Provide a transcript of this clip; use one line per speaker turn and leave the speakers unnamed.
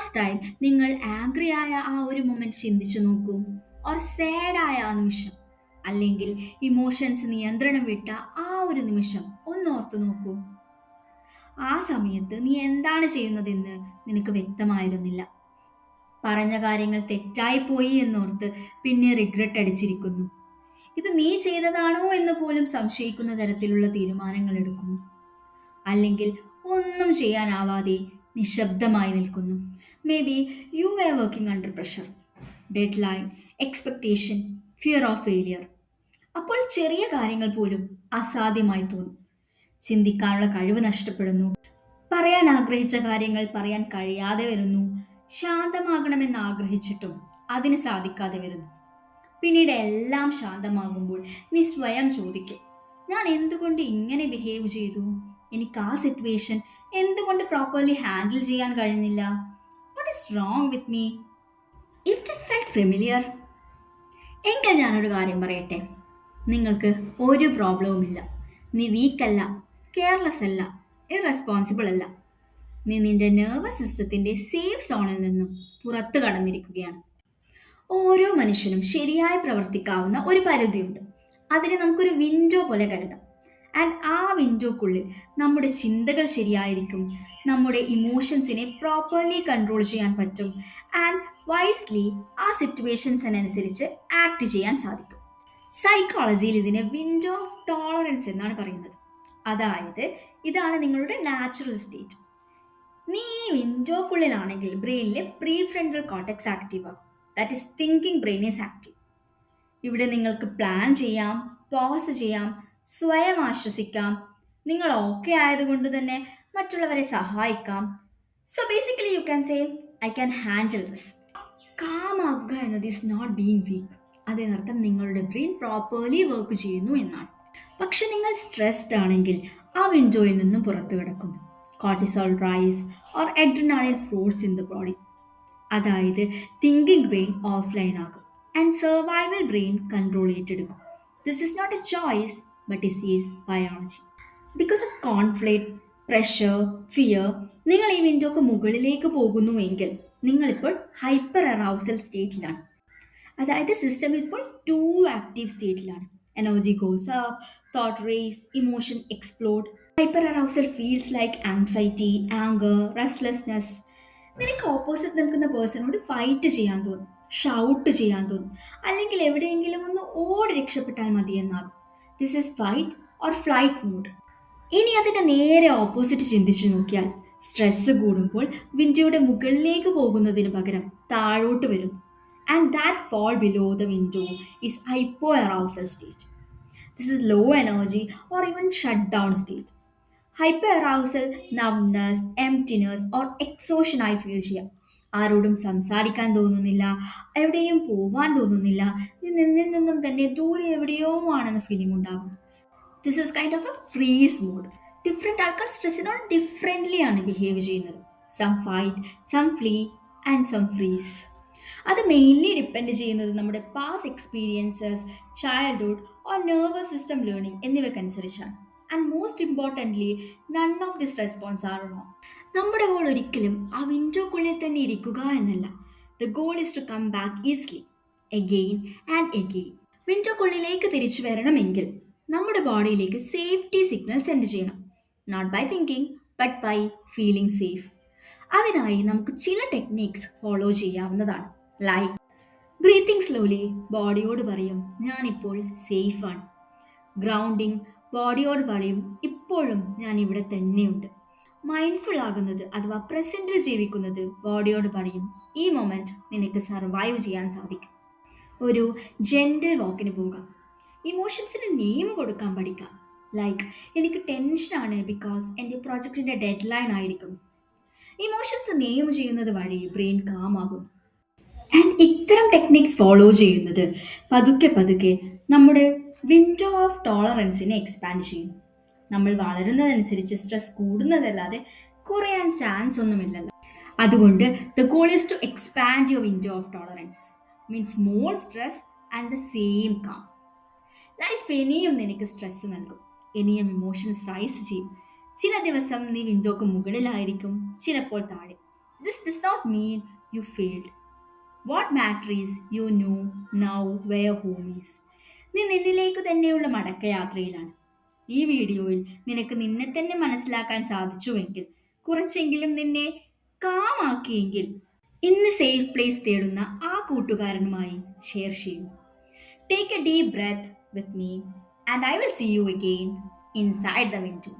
Last time നിങ്ങൾ angry ആയ ആ ഒരു മൊമെന്റ് ചിന്തിച്ചു നോക്കൂ. ഓർ സാഡ് ആയ ആ നിമിഷം, അല്ലെങ്കിൽ ഇമോഷൻസ് നിയന്ത്രണം വിട്ട ആ ഒരു നിമിഷം ഒന്ന് ഓർത്തു നോക്കൂ. ആ സമയത്ത് നീ എന്താണ് ചെയ്യുന്നതെന്ന് നിനക്ക് വ്യക്തമായിരുന്നില്ല. പറഞ്ഞ കാര്യങ്ങൾ തെറ്റായി പോയി എന്നോർത്ത് പിന്നെ റിഗ്രറ്റ് അടിച്ചിരിക്കുന്നു. ഇത് നീ ചെയ്തതാണോ എന്ന് പോലും സംശയിക്കുന്ന തരത്തിലുള്ള തീരുമാനങ്ങൾ എടുക്കുന്നു. അല്ലെങ്കിൽ ഒന്നും ചെയ്യാനാവാതെ നിശബ്ദമായി നിൽക്കുന്നു. May be you are working under pressure, dead line, expectation, fear of failure. അപ്പോൾ ചെറിയ കാര്യങ്ങൾ പോലും അസാധ്യമായി തോന്നും. ചിന്തിക്കാനുള്ള കഴിവ് നഷ്ടപ്പെടുന്നു. പറയാൻ ആഗ്രഹിച്ച കാര്യങ്ങൾ പറയാൻ കഴിയാതെ വരുന്നു. ശാന്തമാകണമെന്ന് ആഗ്രഹിച്ചിട്ടും അതിന് സാധിക്കാതെ വരുന്നു. പിന്നീട് എല്ലാം ശാന്തമാകുമ്പോൾ നീ സ്വയം ചോദിക്കും, ഞാൻ എന്തുകൊണ്ട് ഇങ്ങനെ ബിഹേവ് ചെയ്തു? എനിക്ക് ആ സിറ്റുവേഷൻ എന്തുകൊണ്ട് പ്രോപ്പർലി ഹാൻഡിൽ ചെയ്യാൻ കഴിഞ്ഞില്ല? What is wrong with me? If this felt familiar, എങ്കിൽ ഞാനൊരു കാര്യം പറയട്ടെ. നിങ്ങൾക്ക് ഒരു പ്രോബ്ലവുമില്ല. നീ വീക്കല്ല, കെയർലെസ് അല്ല, ഇറസ്പോൺസിബിൾ അല്ല. നീ നിന്റെ നെർവസ് സിസ്റ്റത്തിന്റെ സേഫ് സോണിൽ നിന്നും പുറത്തു കടന്നിരിക്കുകയാണ്. ഓരോ മനുഷ്യനും ശരിയായി പ്രവർത്തിക്കാവുന്ന ഒരു പരിധിയുണ്ട്. അതിനെ നമുക്കൊരു വിൻഡോ പോലെ കരുതാം. ആൻഡ് ആ വിൻഡോക്കുള്ളിൽ നമ്മുടെ ചിന്തകൾ ശരിയായിരിക്കും, നമ്മുടെ ഇമോഷൻസിനെ പ്രോപ്പർലി കൺട്രോൾ ചെയ്യാൻ പറ്റും, ആൻഡ് വൈസ്ലി ആ സിറ്റുവേഷൻസിനനുസരിച്ച് ആക്ട് ചെയ്യാൻ സാധിക്കും. സൈക്കോളജിയിൽ ഇതിനെ വിൻഡോ ഓഫ് ടോളറൻസ് എന്നാണ് പറയുന്നത്. അതായത് ഇതാണ് നിങ്ങളുടെ നാച്ചുറൽ സ്റ്റേറ്റ്. നീ ഈ വിൻഡോക്കുള്ളിലാണെങ്കിൽ ബ്രെയിനിലെ പ്രീ ഫ്രണ്ടൽ കോർട്ടെക്സ് ആക്റ്റീവ് ആകും. That is thinking brain is active. ഇവിടെ നിങ്ങൾക്ക് പ്ലാൻ ചെയ്യാം, പോസ് ചെയ്യാം, സ്വയം ആശ്വസിക്കാം, നിങ്ങൾ ഓക്കെ ആയതുകൊണ്ട് തന്നെ മറ്റുള്ളവരെ സഹായിക്കാം. So basically you can say I can handle this. Calm ആകുക എന്നത് ഈസ് നോട്ട് ബീങ് വീക്ക്. അതിനർത്ഥം നിങ്ങളുടെ ബ്രെയിൻ പ്രോപ്പർലി വർക്ക് ചെയ്യുന്നു എന്നാണ്. പക്ഷെ നിങ്ങൾ സ്ട്രെസ്ഡ് ആണെങ്കിൽ ആ വിൻഡോയിൽ നിന്നും പുറത്തു കിടക്കുന്നു. Cortisol rise or adrenaline flows in the body. അതായത് തിങ്കിങ് ബ്രെയിൻ ഓഫ്ലൈൻ ആകും ആൻഡ് സർവൈവൽ ബ്രെയിൻ കൺട്രോൾ ഏറ്റെടുക്കും. This is not a choice but is is biology. Because of conflict, pressure, fear, നിങ്ങൾ ഈ വിൻഡോക്ക് മുകളിലേക്ക് പോകുന്നുവെങ്കിൽ നിങ്ങളിപ്പോൾ ഹൈപ്പർ അറൗസൽ സ്റ്റേറ്റിലാണ്. അതായത് system ഇപ്പോൾ ടു ആക്റ്റീവ് സ്റ്റേറ്റിലാണ്. Energy goes up, thought race, emotion explode. Hyper arousal feels like anxiety, anger, restlessness. നിനക്ക് opposite നിൽക്കുന്ന പേഴ്സണോട് ഫൈറ്റ് ചെയ്യാൻ തോന്നും, ഷൗട്ട് ചെയ്യാൻ തോന്നും, അല്ലെങ്കിൽ എവിടെയെങ്കിലും ഒന്ന് ഓടി രക്ഷപ്പെട്ടാൽ മതി എന്നാകും. This is fight or flight mode. ഇനി അതിൻ്റെ നേരെ ഓപ്പോസിറ്റ് ചിന്തിച്ചു നോക്കിയാൽ, സ്ട്രെസ് കൂടുമ്പോൾ വിൻഡോയുടെ മുകളിലേക്ക് പോകുന്നതിന് പകരം താഴോട്ട് വരുന്നു. And that fall below the window is hypoarousal state. This is low energy or even shutdown state. Hyperarousal numbness, emptiness or exhaustion ആയി ഫീൽ ചെയ്യാം. ആരോടും സംസാരിക്കാൻ തോന്നുന്നില്ല, എവിടെയും പോവാൻ തോന്നുന്നില്ല, നീ നിന്നിൽ നിന്നും തന്നെ ദൂരെ എവിടെയോ ആണെന്ന ഫീലിംഗ് ഉണ്ടാകും. This is kind of a freeze mode. Different ആൾക്കാർ സ്ട്രെസ്സിനോട് ഡിഫറെൻ്റ്ലി ആണ് ബിഹേവ് ചെയ്യുന്നത്. Some fight, some flee and some freeze. അത് മെയിൻലി ഡിപ്പെൻഡ് ചെയ്യുന്നത് നമ്മുടെ past experiences, childhood or nervous system learning എന്നിവയ്ക്കനുസരിച്ചാണ്. And most importantly, none of this response are wrong. നമ്മുടെ goal ഒരിക്കലും ആ വിൻഡോക്കുള്ളിൽ തന്നെ ഇരിക്കുക എന്നല്ല. The goal is to come back easily, again and again. വിൻഡോക്കുള്ളിലേക്ക് തിരിച്ചു വരണമെങ്കിൽ നമ്മുടെ ബോഡിയിലേക്ക് സേഫ്റ്റി സിഗ്നൽ സെൻഡ് ചെയ്യണം. Not by thinking but by feeling safe. അതിനായി നമുക്ക് ചില ടെക്നിക്സ് ഫോളോ ചെയ്യാവുന്നതാണ്. ലൈക്ക് ബ്രീത്തിങ് സ്ലോലി, ബോഡിയോട് പറയും ഞാനിപ്പോൾ സേഫാണ്. ഗ്രൗണ്ടിങ്, ബോഡിയോട് പറയും ഇപ്പോഴും ഞാൻ ഇവിടെ തന്നെയുണ്ട്. മൈൻഡ്ഫുൾ ആകുന്നത് അഥവാ പ്രസൻറ്റിൽ ജീവിക്കുന്നത് ബോഡിയോട് പറയും ഈ മൊമെൻറ്റ് നിനക്ക് സർവൈവ് ചെയ്യാൻ സാധിക്കും. ഒരു ജെൻറിൽ വാക്കിന് പോകാം. ഇമോഷൻസിന് നെയിം കൊടുക്കാൻ പഠിക്കാം. ലൈക്ക് എനിക്ക് ടെൻഷനാണ് ബിക്കോസ് എൻ്റെ പ്രൊജക്റ്റിൻ്റെ ഡെഡ് ലൈൻ ആയിരിക്കും. ഇമോഷൻസ് നെയിം ചെയ്യുന്നത് വഴി ബ്രെയിൻ കാമാകും. ആൻഡ് ഇത്തരം ടെക്നിക്സ് ഫോളോ ചെയ്യുന്നത് പതുക്കെ പതുക്കെ നമ്മുടെ വിൻഡോ ഓഫ് ടോളറൻസിനെ എക്സ്പാൻഡ് ചെയ്യും. നമ്മൾ വളരുന്നതനുസരിച്ച് സ്ട്രെസ് കൂടുന്നതല്ലാതെ കുറയാൻ ചാൻസ് ഒന്നുമില്ലല്ലോ. അതുകൊണ്ട് the goal is to expand your window of tolerance. Means more stress and the same calm. Life ഇനിയും നിനക്ക് സ്ട്രെസ് നൽകും, ഇനിയും ഇമോഷൻസ് റൈസ് ചെയ്യും. ചില ദിവസം നീ വിൻഡോക്ക് മുകളിലായിരിക്കും, ചിലപ്പോൾ താഴെ. This does not mean you failed. What matters is you know now where home is. നീ നിന്നിലേക്ക് തന്നെയുള്ള മടക്കയാത്രയിലാണ്. ഈ വീഡിയോയിൽ നിനക്ക് നിന്നെ തന്നെ മനസ്സിലാക്കാൻ സാധിച്ചുവെങ്കിൽ, കുറച്ചെങ്കിലും നിന്നെ കാമാക്കിയെങ്കിൽ, ഇന്ന് സേഫ് പ്ലേസ് തേടുന്ന ആ കൂട്ടുകാരനുമായി ഷെയർ ചെയ്യൂ. Take a deep breath with me and I will see you again inside the window.